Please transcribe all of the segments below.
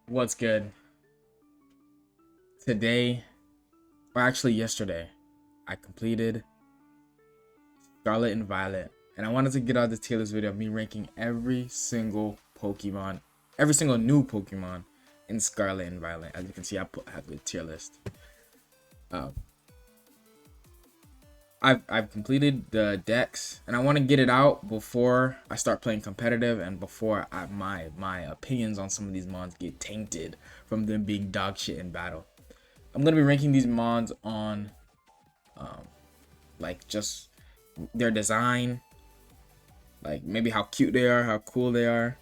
What's good? Today, or actually yesterday, I completed Scarlet and Violet, and I wanted to get out this tier list video of me ranking every single Pokemon, every single new Pokemon in Scarlet and Violet. As you can see, I have the tier list. I've completed the decks, and I want to get it out before I start playing competitive and before my opinions on some of these mons get tainted from them being dog shit in battle. I'm gonna be ranking these mons on like just their design, like maybe how cute they are, how cool they are,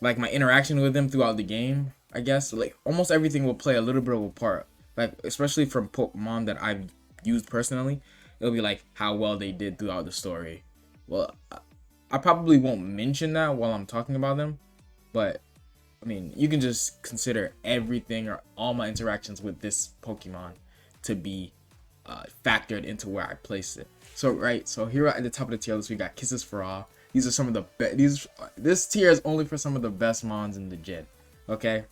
like my interaction with them throughout the game. I guess like almost everything will play a little bit of a part, like especially from Pokemon that I've used personally. It'll be like how well they did throughout the story. Well, I probably won't mention that while I'm talking about them, but I mean, you can just consider everything or all my interactions with this Pokemon to be factored into where I place it. So here at the top of the tier list, we got Kisses for All. These are some of the best. This tier is only for some of the best mons in the gen. Okay.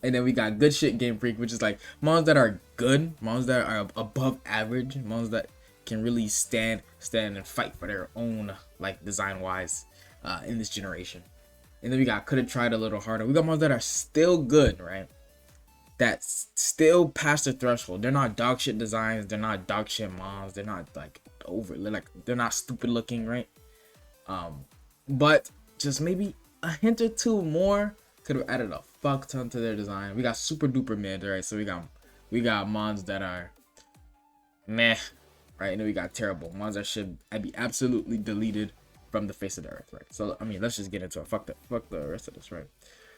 And then we got Good Shit Game Freak, which is like mons that are good, mons that are above average, mons that can really stand and fight for their own, like design wise, in this generation. And then we got Could Have Tried a Little Harder. We got mons that are still good, right? That still pass the threshold. They're not dog shit designs. They're not dog shit mons. They're not like they're not stupid looking, right? But just maybe a hint or two more could have added a fuck ton to their design. We got super duper mid, right? So we got mons that are meh, right? And then we got terrible mons that should be absolutely deleted from the face of the earth, right? So I mean, let's just get into it. Fuck the rest of this, right?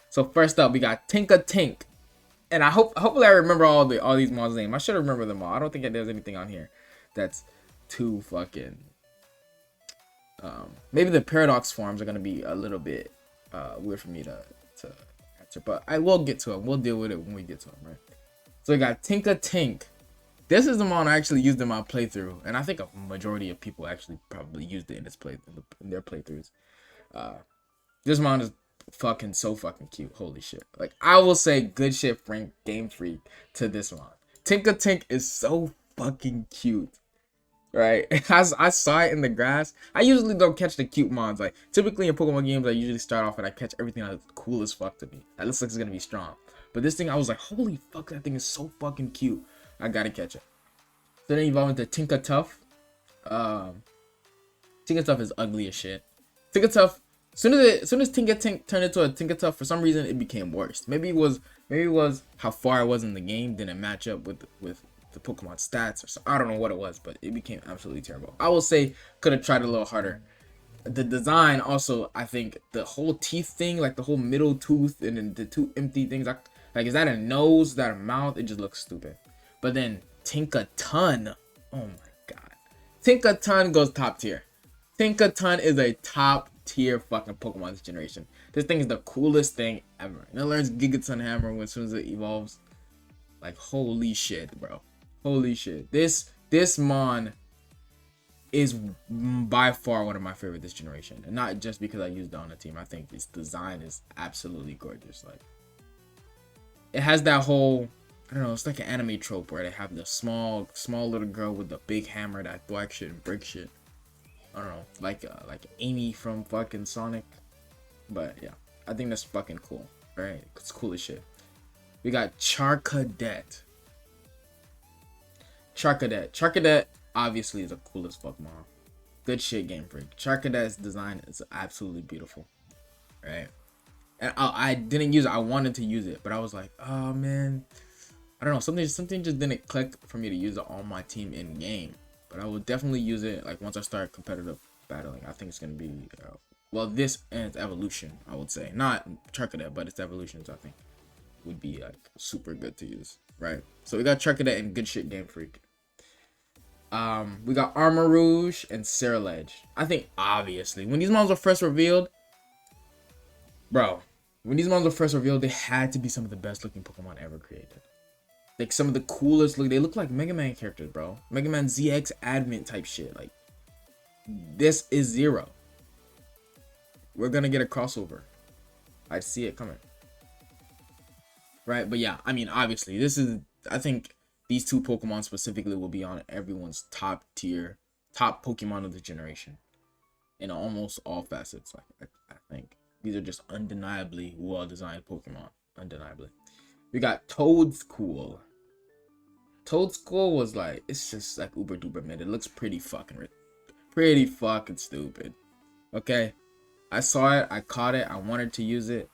So first up, we got Tinkatink, and hopefully I remember all these mons' names. I should remember them all. I don't think there's anything on here that's too fucking. Maybe the paradox forms are gonna be a little bit weird for me to answer, but I will get to them. We'll deal with it when we get to them, right? So we got Tinkatink. This is the mon I actually used in my playthrough, and I think a majority of people actually probably used it in their playthroughs. This mon is fucking so fucking cute. Holy shit! Like I will say, good shit, Frank Game Freak to this mon. Tinkatink is so fucking cute, right? As I saw it in the grass, I usually don't catch the cute mons. Like typically in Pokemon games, I usually start off and I catch everything that's cool as fuck to me. That looks like it's gonna be strong. But this thing, I was like, holy fuck, that thing is so fucking cute. I gotta catch it. So then evolve into Tinkatuff. Tinkatuff is ugly as shit. Tinkatuff, as soon as Tinkatink turned into a Tinkatuff, for some reason it became worse. Maybe it was how far I was in the game didn't match up with the Pokemon stats or so. I don't know what it was, but it became absolutely terrible. I will say could have tried a little harder. The design also, I think the whole teeth thing, like the whole middle tooth and then the two empty things, like is that a nose, is that a mouth? It just looks stupid. But then Tinkaton, oh my god, Tinkaton goes top tier. Tinkaton is a top tier fucking Pokemon this generation. This thing is the coolest thing ever. And it learns Gigaton Hammer as soon as it evolves. Like holy shit, bro. Holy shit. This mon is by far one of my favorite this generation. And not just because I used it on the team. I think this design is absolutely gorgeous. Like it has that whole, I don't know, it's like an anime trope where they have the small little girl with the big hammer that thwack shit and break shit. I don't know, like Amy from fucking Sonic. But yeah, I think that's fucking cool. Right? It's cool as shit. We got Charcadet. Charcadet obviously is the coolest Pokemon. Good shit, Game Freak. Charcadet's design is absolutely beautiful. Right? And I didn't use it. I wanted to use it, but I was like, oh man, I don't know. Something just didn't click for me to use it on my team in game. But I will definitely use it like once I start competitive battling. I think it's gonna be well, this and its evolution. I would say not Charcadet, but its evolutions. I think would be like super good to use. Right. So we got Charcadet and Good Shit Game Freak. We got Armarouge and Ceruledge. I think obviously when these mons were first revealed, bro, they had to be some of the best looking Pokemon ever created. Like some of the coolest look. They look like Mega Man characters, bro. Mega Man ZX Advent type shit. Like this is Zero. We're gonna get a crossover. I see it coming. Right, but yeah, I mean, obviously, this is, I think these two Pokemon specifically will be on everyone's top tier, top Pokemon of the generation in almost all facets. Like, I think these are just undeniably well-designed Pokemon. Undeniably. We got Toedscool. Toedscool was like, it's just like uber duper mid. It looks pretty fucking stupid. Okay, I saw it, I caught it, I wanted to use it.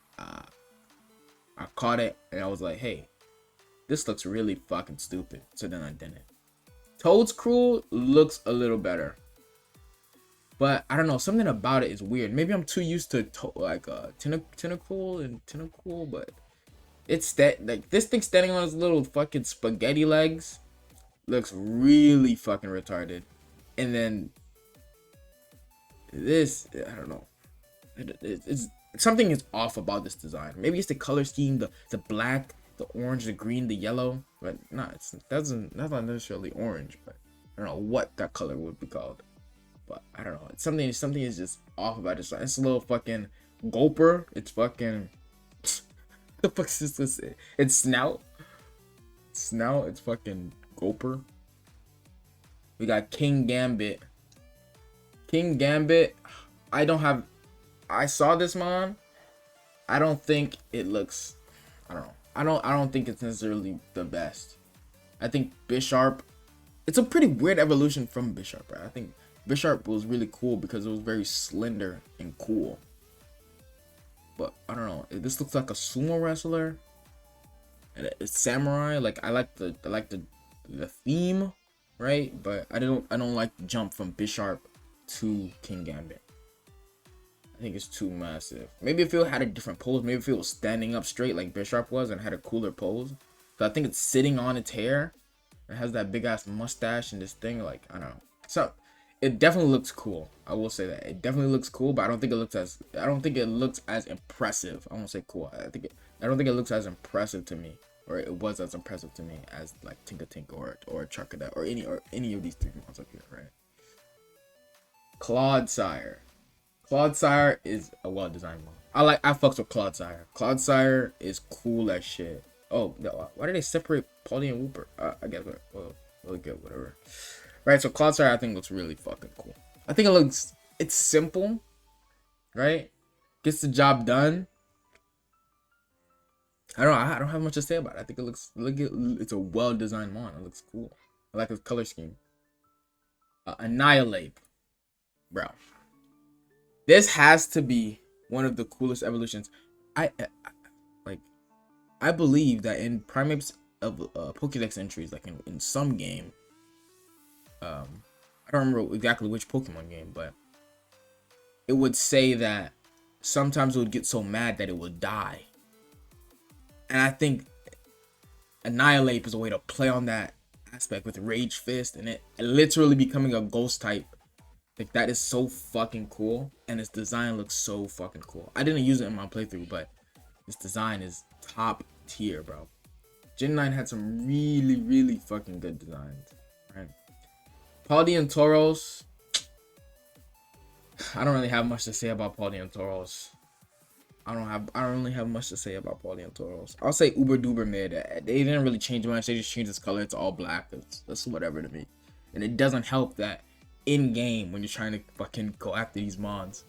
I caught it and I was like, hey, this looks really fucking stupid. So then I didn't. Toedscruel looks a little better, but I don't know, something about it is weird. Maybe I'm too used to Tentacool and Tentacool, but it's that, like, this thing standing on its little fucking spaghetti legs looks really fucking retarded. And then this, I don't know, it's something is off about this design. Maybe it's the color scheme, the black, the orange, the green, the yellow, but that's not necessarily orange, but I don't know what that color would be called. But I don't know, it's something is just off about it. It's a little fucking gulper. It's fucking the fuck is this? It's snout. It's fucking gulper. We got Kingambit. I saw this mon. I don't think it looks, I don't know. I don't think it's necessarily the best. I think Bisharp, it's a pretty weird evolution from Bisharp, right? I think Bisharp was really cool because it was very slender and cool. But I don't know. This looks like a sumo wrestler. And it's samurai. Like, I like the theme, right? But I don't like the jump from Bisharp to Kingambit. I think it's too massive. Maybe if it had a different pose, maybe if it was standing up straight like Bisharp was and had a cooler pose. So I think it's sitting on its hair. It has that big ass mustache and this thing, like, I don't know. So it definitely looks cool. I will say that. It definitely looks cool, but I don't think it looks as impressive. I won't say cool. I don't think it looks as impressive to me. Or it was as impressive to me as like Tinkatink or Charcadet or any of these three monsters up here, right? Clodsire. Clodsire is a well-designed one. I fucks with Clodsire. Clodsire is cool as shit. Oh, no, why did they separate Paldean Wooper? I guess we'll get whatever. Right, so Clodsire I think looks really fucking cool. I think it's simple, right? Gets the job done. I don't have much to say about it. I think it's a well-designed mon. It looks cool. I like its color scheme. Annihilape, bro. This has to be one of the coolest evolutions. I believe that in Primape's of Pokédex entries, like in some game, I don't remember exactly which Pokemon game, but it would say that sometimes it would get so mad that it would die. And I think Annihilape is a way to play on that aspect with Rage Fist and it literally becoming a ghost type. Like, that is so fucking cool, and its design looks so fucking cool. I didn't use it in my playthrough, but this design is top tier, bro. Gen 9 had some really, really fucking good designs, right? Paldean Tauros. I don't really have much to say about Paldean Tauros. I don't really have much to say about Paldean Tauros. I'll say uber duper mid. They didn't really change much. They just changed its color to all black. That's whatever to me. And it doesn't help that in game when you're trying to fucking go after these mons,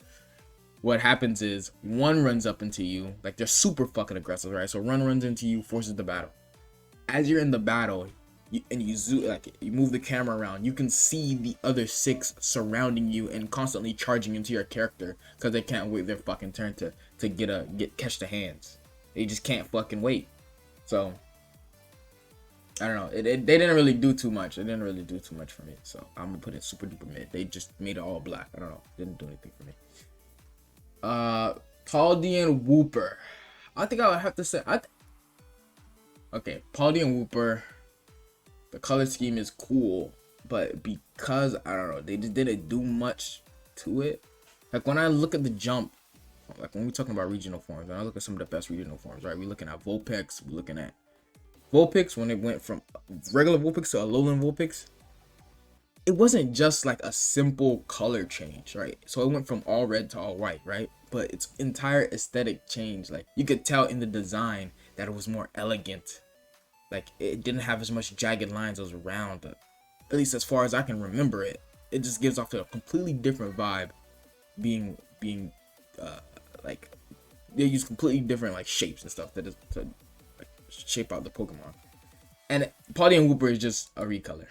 what happens is one runs up into you, like, they're super fucking aggressive, right? So one runs into you, forces the battle. As you're in the battle, you zoom, like, you move the camera around, you can see the other 6 surrounding you and constantly charging into your character because they can't wait their fucking turn to catch the hands. They just can't fucking wait. So I don't know. They didn't really do too much. It didn't really do too much for me. So I'm gonna put it super duper mid. They just made it all black. I don't know. Didn't do anything for me. Paldean Wooper. I think I would have to say okay, Paldean Wooper. The color scheme is cool, but because I don't know, they just didn't do much to it. Like, when I look at the jump, like when we're talking about regional forms, and I look at some of the best regional forms, right? We're looking at Vulpix. We're looking at Vulpix when it went from regular Vulpix to a Alolan Vulpix. it wasn't just like a simple color change, right? So it went from all red to all white, right? But its entire aesthetic changed. Like you could tell in the design that it was more elegant. Like it didn't have as much jagged lines as around, but at least as far as I can remember it, it just gives off a completely different vibe. Being like they use completely different like shapes and stuff that is to like, shape out the Pokemon. And Paldean Wooper is just a recolor.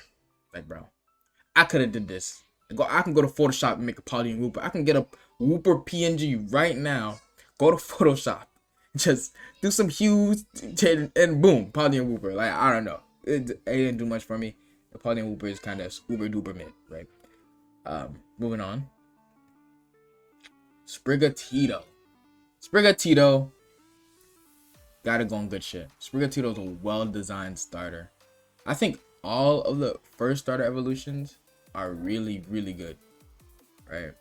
Like bro, I could have did this. I can go to Photoshop and make a Paldean Wooper. I can get a Wooper PNG right now. Go to Photoshop, just do some hues, and boom, Paldean Wooper. Like I don't know, it didn't do much for me. The Paldean Wooper is kind of uber duper mid, right? Moving on. Sprigatito. Sprigatito gotta go on good shit. Sprigatito is a well-designed starter. I think all of the first starter evolutions are really, really good, right?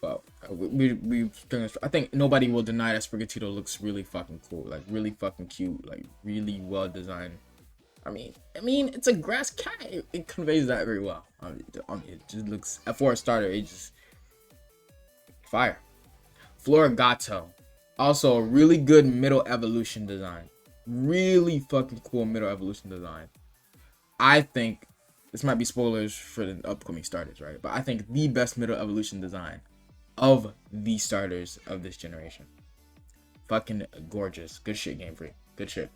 Well, I think nobody will deny that Sprigatito looks really fucking cool, like really fucking cute, like really well designed. I mean, it's a grass cat. It conveys that very well. It just looks, for a starter, it just fire. Floragato, also a really good middle evolution design. Really fucking cool middle evolution design. I think this might be spoilers for the upcoming starters, right? But I think the best middle evolution design of the starters of this generation. Fucking gorgeous. Good shit, Game Freak. Good shit.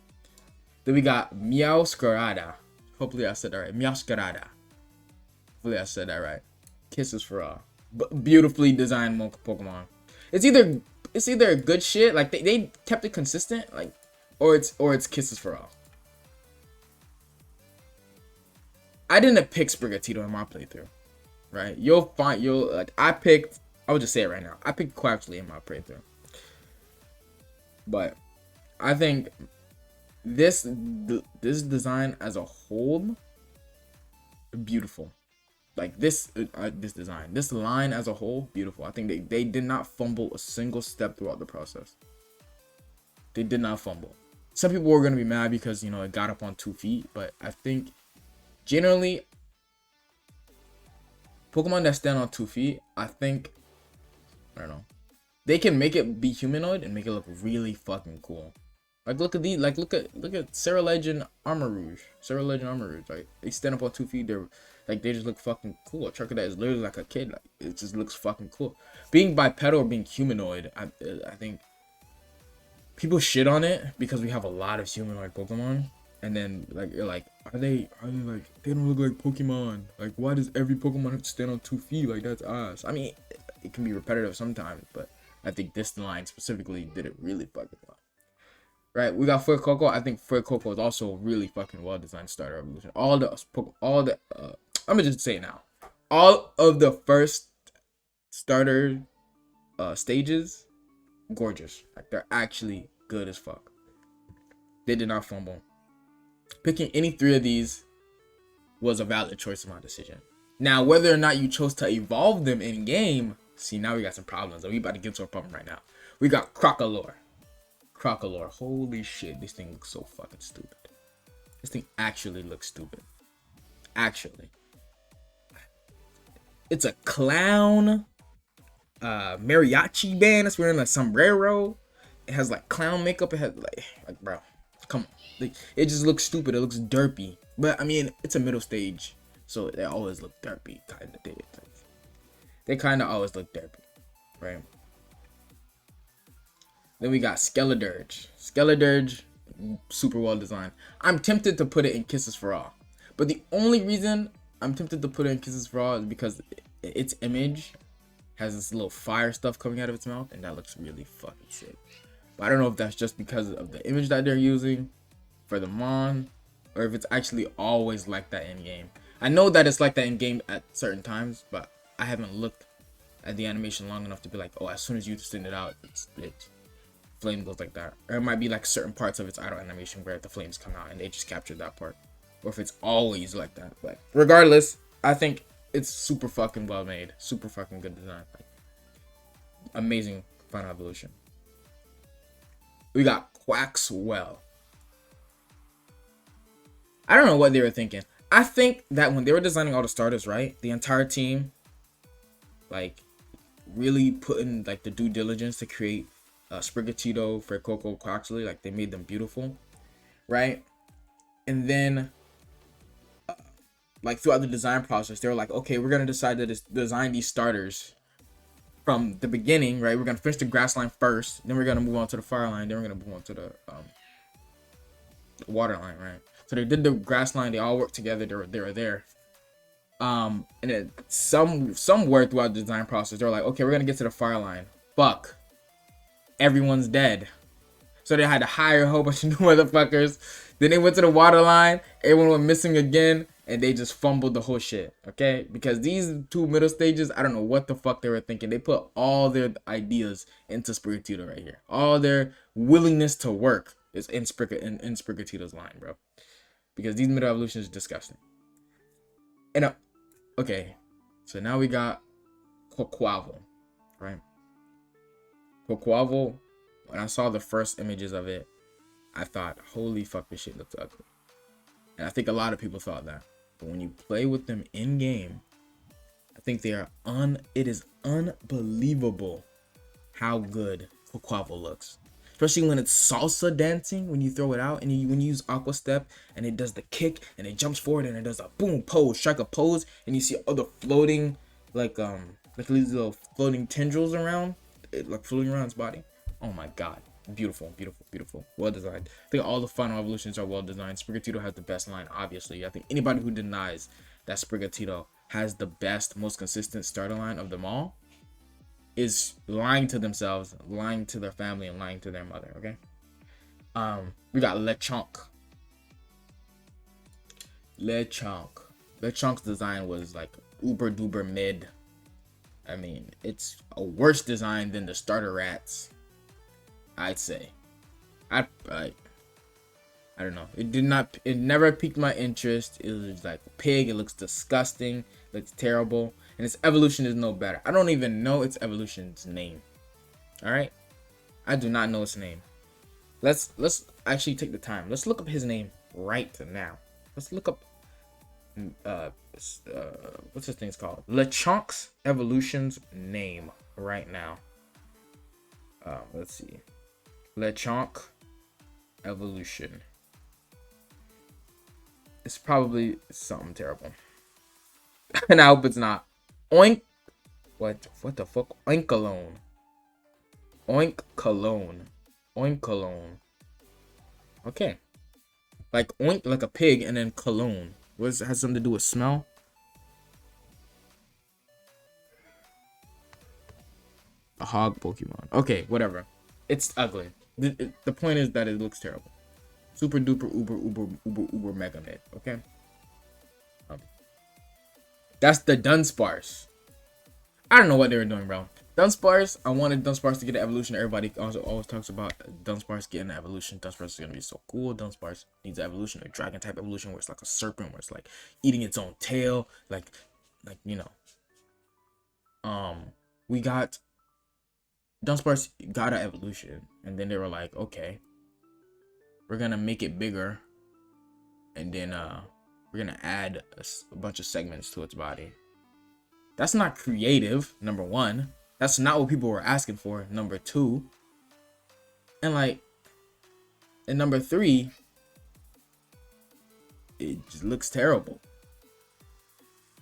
Then we got Meowscarada. Hopefully I said that right. Meowscarada. Hopefully I said that right. Kisses for all. Beautifully designed Pokemon. It's either good shit, like they kept it consistent, like, or it's kisses for all. I didn't pick Sprigatito in my playthrough, right? I would just say it right now. I picked Quaxly in my playthrough. But I think this design as a whole, beautiful. Like this design, this line as a whole, beautiful. I think they did not fumble a single step throughout the process. They did not fumble. Some people were gonna be mad because it got up on 2 feet, but I think generally Pokemon that stand on 2 feet, I don't know, they can make it be humanoid and make it look really fucking cool. Like look at these, like look at Ceruledge and Armarouge. Like they stand up on 2 feet, they just look fucking cool. Charcadet is literally like a kid. Like it just looks fucking cool. Being bipedal or being humanoid, I think people shit on it because we have a lot of humanoid Pokemon, and then like you're like, are they like, they don't look like Pokemon? Like why does every Pokemon have to stand on 2 feet? Like that's ass. I mean, it can be repetitive sometimes, but I think this line specifically did it really fucking well. Right, we got Fuecoco. I think Fuecoco is also a really fucking well designed starter evolution. I'm gonna just say it now. All of the first starter stages, gorgeous. Like they're actually good as fuck. They did not fumble. Picking any 3 of these was a valid choice in my decision. Now, whether or not you chose to evolve them in game, see, now we got some problems. We about to get to a problem right now. We got Crocalor. Holy shit, this thing looks so fucking stupid. This thing actually looks stupid. Actually. It's a clown mariachi band that's wearing a sombrero. It has like clown makeup. It has like bro, come on. Like, it just looks stupid. It looks derpy. But I mean, it's a middle stage, so they always look derpy, kind of. They kind of always look derpy, right? Then we got Skeledirge. Skeledirge, super well designed. I'm tempted to put it in Kisses for All, but the only reason I'm tempted to put it in Kisses for All is because its image has this little fire stuff coming out of its mouth, and that looks really fucking sick. But I don't know if that's just because of the image that they're using for the Mon, or if it's actually always like that in game. I know that it's like that in game at certain times, but I haven't looked at the animation long enough to be like, oh, as soon as you send it out, it flame goes like that. Or it might be like certain parts of its idle animation where the flames come out and they just captured that part, or if it's always like that. But regardless, I think it's super fucking well made, super fucking good design, like, amazing final evolution. We got Quaxwell. I don't know what they were thinking. I think that when they were designing all the starters, right, the entire team, like, really put in like the due diligence to create Sprigatito, Fuecoco Quaxly. Like, they made them beautiful, right? And then like throughout the design process, they were like, okay, we're gonna decide to design these starters from the beginning, right? We're gonna finish the grass line first, then we're gonna move on to the fire line, then we're gonna move on to the water line, right? So they did the grass line, they all worked together, they were there. And then somewhere throughout the design process, they're like, okay, we're gonna get to the fire line. Fuck, everyone's dead. So they had to hire a whole bunch of new motherfuckers. Then they went to the water line, everyone went missing again, and they just fumbled the whole shit, okay? Because these two middle stages, I don't know what the fuck they were thinking. They put all their ideas into Sprigatito right here. All their willingness to work is in Sprigatito's line, bro. Because these middle evolutions is disgusting. And okay, so now we got Quaquaval, right? Quaquaval, when I saw the first images of it, I thought, holy fuck, this shit looks ugly. And I think a lot of people thought that. But when you play with them in game, I think they are it is unbelievable how good Quaquaval looks. Especially when it's salsa dancing, when you throw it out and when you use Aqua Step and it does the kick and it jumps forward and it does a boom pose, strike a pose, and you see all the floating like these little floating tendrils around, like floating around its body. Oh my god. Beautiful, beautiful, beautiful. Well designed. I think all the final evolutions are well designed. Sprigatito has the best line, obviously. I think anybody who denies that Sprigatito has the best, most consistent starter line of them all is lying to themselves, lying to their family, and lying to their mother, okay? We got Lechonk. Lechonk's design was like uber duper mid. I mean, it's a worse design than the starter rats, I'd say. I don't know. It never piqued my interest. It was like a pig. It looks disgusting. It looks terrible. And its evolution is no better. I don't even know its evolution's name. Alright? I do not know its name. Let's actually take the time. Let's look up his name right now. Let's look up what's this thing's called? Lechonk's evolution's name right now. Let's see. Lechonk evolution. It's probably something terrible. And I hope it's not. What the fuck? Oinkologne. Oinkologne. Okay. Like oink, like a pig, and then cologne. What has something to do with smell? A hog Pokemon. Okay, whatever. It's ugly. The point is that it looks terrible. Super duper uber mega mid. Okay. That's the Dudunsparce. I don't know what they were doing, bro. Dudunsparce, I wanted Dudunsparce to get an evolution. Everybody also always talks about Dudunsparce getting an evolution. Dudunsparce is gonna be so cool. Dudunsparce needs an evolution, a dragon type evolution where it's like a serpent, where it's like eating its own tail, like you know. We got Dudunsparce got an evolution, and then they were like, okay, we're gonna make it bigger, and then we're gonna add a bunch of segments to its body. That's not creative, number one. That's not what people were asking for, number two. And number three, it just looks terrible.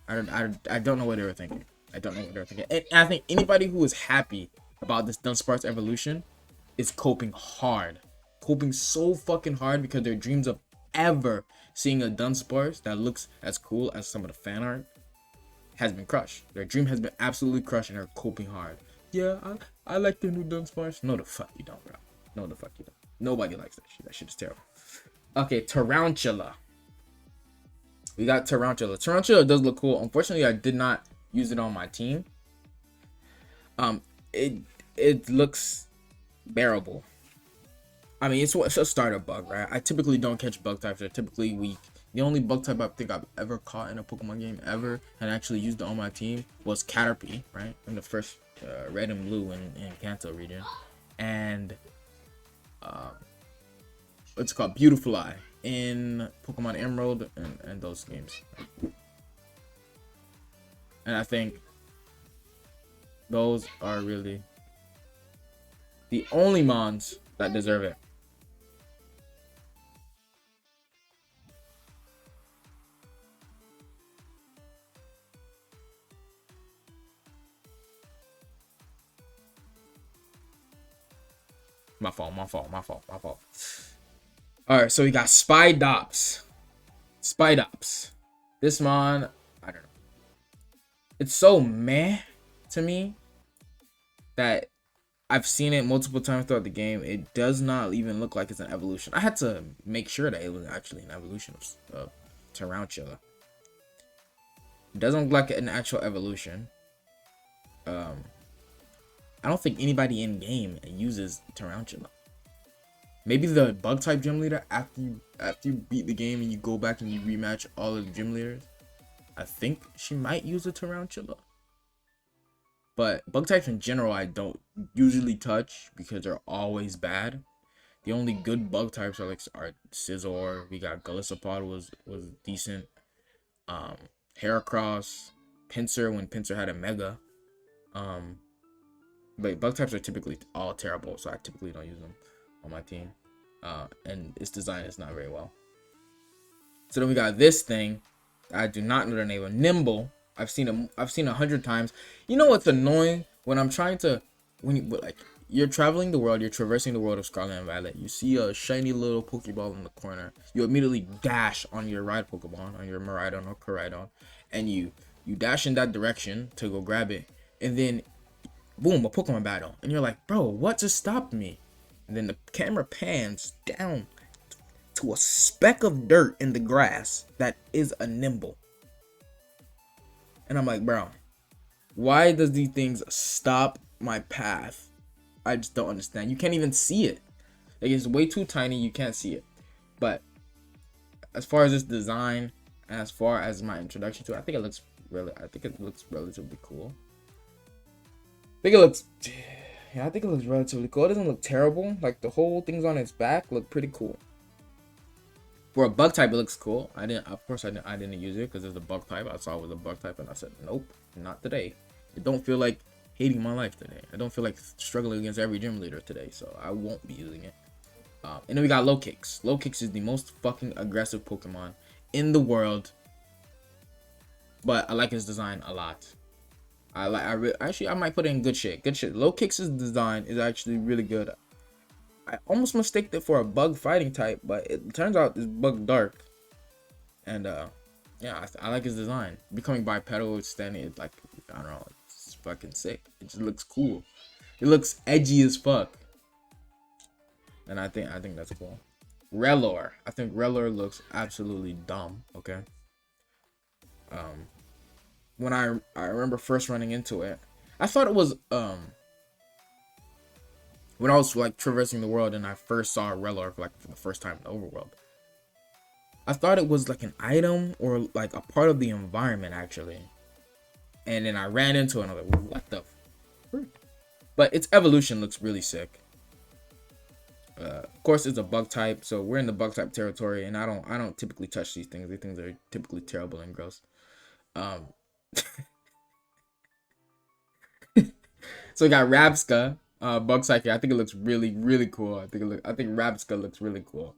I don't know what they were thinking. I don't know what they were thinking. And I think anybody who is happy about this Dudunsparce evolution is coping hard. Coping so fucking hard because their dreams of ever seeing a Dudunsparce that looks as cool as some of the fan art has been crushed. Their dream has been absolutely crushed and they're coping hard. Yeah, I like the new Dudunsparce. No, the fuck you don't, bro. No, the fuck you don't. Nobody likes that shit. That shit is terrible. Okay, Tarountula. We got Tarountula. Tarountula does look cool. Unfortunately, I did not use it on my team. It looks bearable. I mean, it's a starter bug, right? I typically don't catch bug types. They're typically weak. The only bug type I think I've ever caught in a Pokemon game ever and actually used it on my team was Caterpie, right? In the first Red and Blue in Kanto region. And what's it called? Beautifly. in Pokemon Emerald and those games. And I think those are really the only mons that deserve it. My fault. Alright, so we got Spidops. This mon, I don't know. It's so meh to me that I've seen it multiple times throughout the game. It does not even look like it's an evolution. I had to make sure that it was actually an evolution of Tarountula. It doesn't look like an actual evolution. I don't think anybody in game uses Tarountula. Maybe the bug type gym leader after you beat the game and you go back and you rematch all of the gym leaders. I think she might use a Tarountula. But bug types in general I don't usually touch because they're always bad. The only good bug types are Scizor. We got Golisopod was decent. Heracross, Pinsir when Pinsir had a Mega. But bug types are typically all terrible, so I typically don't use them on my team. And its design is not very well. So then we got this thing. I do not know the name of Nymble. I've seen 100 times. You know what's annoying? When I'm trying to, you're traveling the world, you're traversing the world of Scarlet and Violet. You see a shiny little Pokeball in the corner. You immediately dash on your ride Pokemon, on your Miraidon or Koraidon, and you dash in that direction to go grab it, and then boom, a Pokemon battle, and you're like, bro, what just stopped me? And then the camera pans down to a speck of dirt in the grass that is a Nymble. And I'm like, bro, why does these things stop my path? I just don't understand. You can't even see it. Like, it's way too tiny, you can't see it. But as far as this design and as far as my introduction to it, I think it looks relatively cool. I think it looks relatively cool. It doesn't look terrible. Like, the whole things on its back look pretty cool. For a bug type, it looks cool. I didn't use it because it's a bug type. I saw it was a bug type and I said, nope, not today. It don't feel like hating my life today. I don't feel like struggling against every gym leader today, so I won't be using it. And then we got Lokix. Lokix is the most fucking aggressive Pokemon in the world, but I like his design a lot. I might put it in good shit. Lokix's design is actually really good. I almost mistaked it for a bug fighting type, but it turns out it's bug dark. And yeah, I like his design. Becoming bipedal, standing, it's like, I don't know, it's fucking sick. It just looks cool. It looks edgy as fuck. And I think that's cool. Rellor. I think Rellor looks absolutely dumb, okay? When I remember first running into it, I thought it was when I was like traversing the world and I first saw Rellor for the first time in the overworld, I thought it was like an item or like a part of the environment actually. And then I ran into it and I was like, what the frick? But its evolution looks really sick. Of course it's a bug type, so we're in the bug type territory, and I don't typically touch these things. These things are typically terrible and gross. So we got Rabsca, bug psychic. I think it looks really cool. I think Rabsca looks really cool.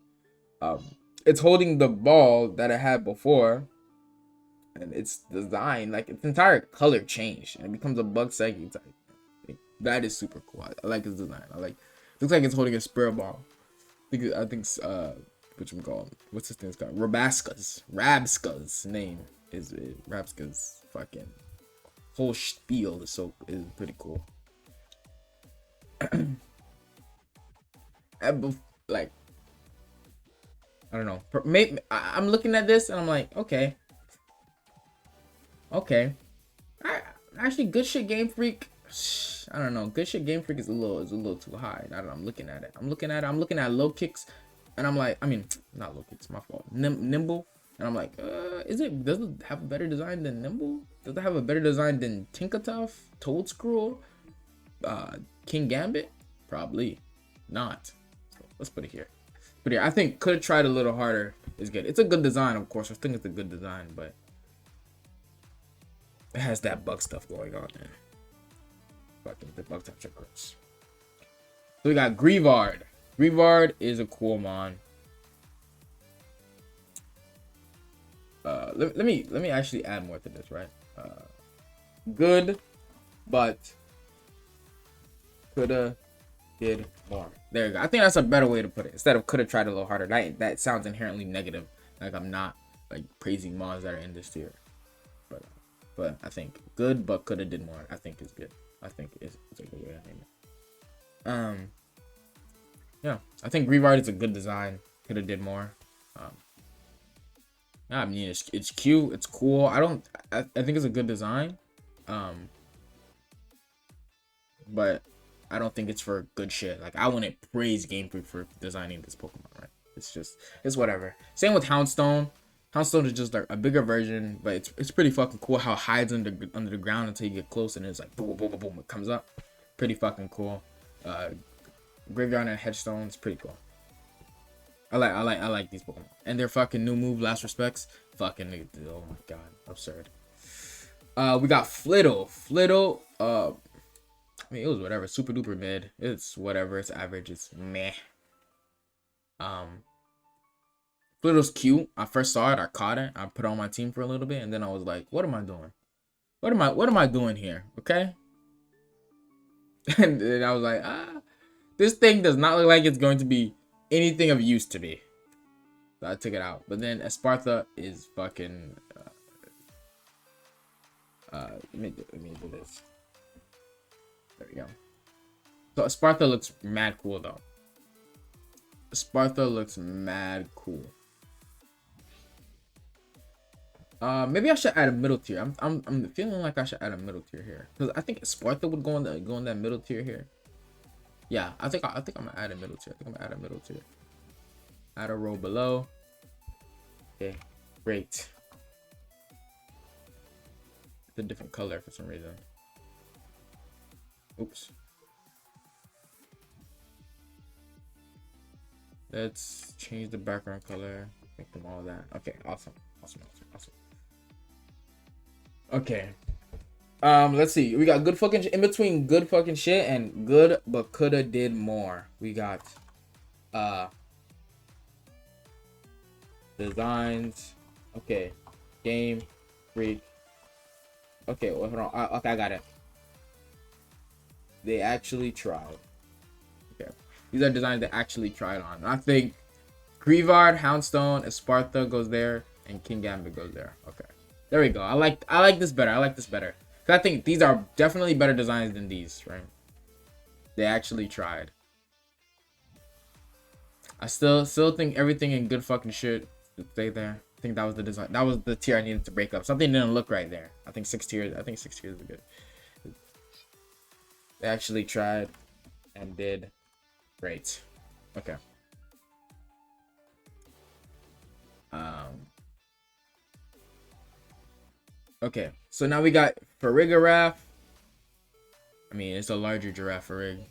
It's holding the ball that it had before, and its design, like its entire color changed, and it becomes a bug psychic type. That is super cool. I like his design. Looks like it's holding a spirit ball. I think what's this thing's called? Rabsca's name is Rabsca's fucking whole spiel is pretty cool. Like, I don't know. Maybe I'm looking at this and I'm like, okay. Actually, good shit Game Freak. I don't know. Good shit Game Freak is a little too high. I don't know. I'm looking at it. I'm looking at Lokix, and I'm like, not Lokix, my fault. Nymble, and I'm like, does it have a better design than Nymble? Does it have a better design than Tinkatuff, Toedscruel, Kingambit? Probably not. So let's put it here. But yeah, I think could have tried a little harder is good. It's a good design, of course. I think it's a good design, but it has that bug stuff going on, man. Fucking the bug type checkers. So we got Greavard. Greavard is a cool mon. Let me actually add more to this, right? Good, but coulda did more. There you go. I think that's a better way to put it. Instead of coulda tried a little harder. That sounds inherently negative. Like I'm not like praising mons that are in this tier. But I think good, but coulda did more. I think is good. I think it's a good way to name it. Yeah, I think Greavard is a good design. Coulda did more. Yeah, I mean it's cute. It's cool. I think it's a good design. But I don't think it's for good shit. Like I wouldn't praise Game Freak for designing this Pokemon, right? It's whatever. Same with Houndstone. Houndstone is just like a bigger version, but it's pretty fucking cool how it hides under the ground until you get close and it's like boom boom boom boom it comes up. Pretty fucking cool. Graveyard and Headstone is pretty cool. I like these Pokemon. And their fucking new move, Last Respects. Fucking oh my god, absurd. We got Flittle. Flittle, I mean it was whatever, super duper mid. It's whatever, it's average, it's meh. Flittle's cute. I first saw it, I caught it, I put it on my team for a little bit, and then I was like, what am I doing? What am I doing here? Okay? And then I was like, this thing does not look like it's going to be anything of use to me. So I took it out. But then Espartha is fucking let me do this. There we go. So Espartha looks mad cool though. Espartha looks mad cool. Maybe I should add a middle tier. I'm feeling like I should add a middle tier here because I think Espartha would go in that middle tier here. Yeah, I think I'm gonna add a middle tier. Add a row below. Okay, great. It's a different color for some reason. Oops. Let's change the background color. Make them all that. Okay, awesome. Okay. Let's see. We got good fucking in between good fucking shit and good but coulda did more. We got designs. Okay. Game Freak. Okay, well, hold on. Okay, I got it. They actually tried. Okay. These are designs that actually tried on. I think Greavard, Houndstone, Espartha goes there, and Kingambit goes there. Okay. There we go. I like this better. Cause I think these are definitely better designs than these, right? They actually tried. I still think everything in good fucking shit should stay there. I think that was the design. That was the tier I needed to break up. Something didn't look right there. I think 6 tiers is good. They actually tried and did great. Okay. Okay, so now we got Farigiraf. I mean, it's a larger giraffe Farig.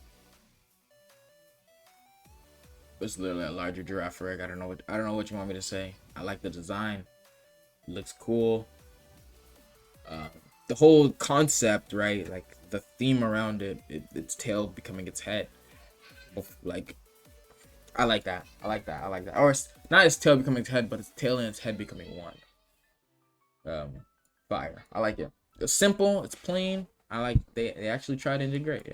It's literally a larger giraffe Farig. I don't know what you want me to say. I like the design. It looks cool. The whole concept, right? Like the theme around it, its tail becoming its head. Like, I like that. Or it's not its tail becoming its head, but its tail and its head becoming one. Fire. I like it. It's simple. It's plain. I like they actually tried and did great.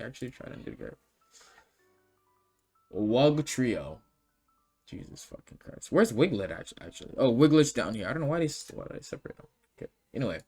Wug Trio. Jesus fucking Christ. Where's Wiglet actually? Oh, Wiglet's down here. I don't know why they separate them. Okay. Anyway,